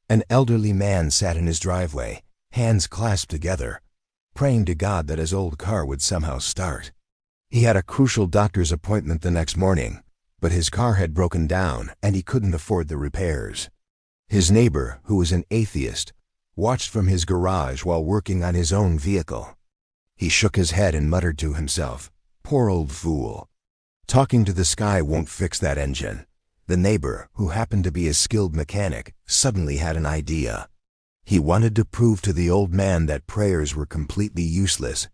An elderly man sat in his driveway, hands clasped together, praying to God that his old car would somehow start. He had a crucial doctor's appointment the next morning, but his car had broken down and he couldn't afford the repairs. His neighbor, who was an atheist, watched from his garage while working on his own vehicle. He shook his head and muttered to himself, "Poor old fool. Talking to the sky won't fix that engine." The neighbor, who happened to be a skilled mechanic, suddenly had an idea. He wanted to prove to the old man that prayers were completely useless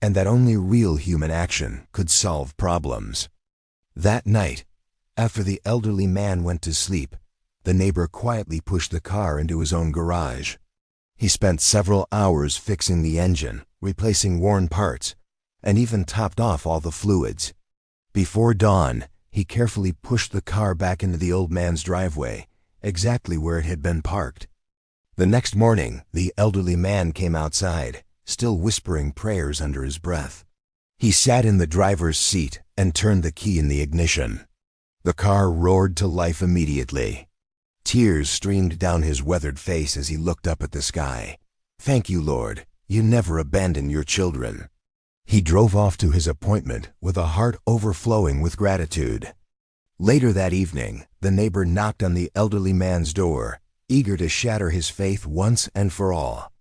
and that only real human action could solve problems. That night, after the elderly man went to sleep, the neighbor quietly pushed the car into his own garage. He spent several hours fixing the engine, replacing worn parts, and even topped off all the fluids. Before dawn, he carefully pushed the car back into the old man's driveway, exactly where it had been parked. The next morning, the elderly man came outside, still whispering prayers under his breath. He sat in the driver's seat and turned the key in the ignition. The car roared to life immediately. Tears streamed down his weathered face as he looked up at the sky. "Thank you, Lord. You never abandon your children." He drove off to his appointment with a heart overflowing with gratitude. Later that evening, the neighbor knocked on the elderly man's door, eager to shatter his faith once and for all.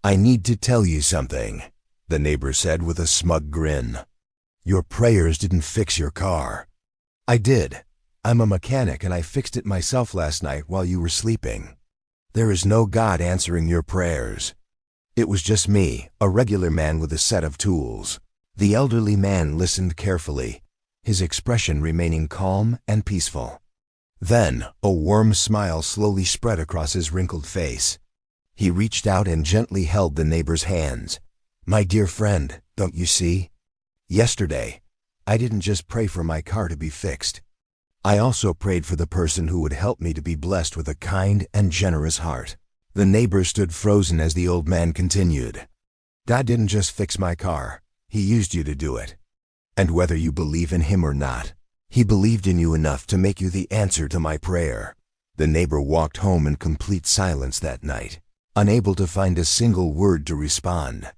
"I need to tell you something," the neighbor said with a smug grin. "Your prayers didn't fix your car." "I did. I'm a mechanic and I fixed it myself last night while you were sleeping. There is no God answering your prayers. It was just me, a regular man with a set of tools." The elderly man listened carefully, his expression remaining calm and peaceful. Then a warm smile slowly spread across his wrinkled face. He reached out and gently held the neighbor's hands. "My dear friend, don't you see? Yesterday, I didn't just pray for my car to be fixed. I also prayed for the person who would help me to be blessed with a kind and generous heart." The neighbor stood frozen as the old man continued. "God didn't just fix my car. He used you to do it. And whether you believe in Him or not, He believed in you enough to make you the answer to my prayer." The neighbor walked home in complete silence that night, unable to find a single word to respond.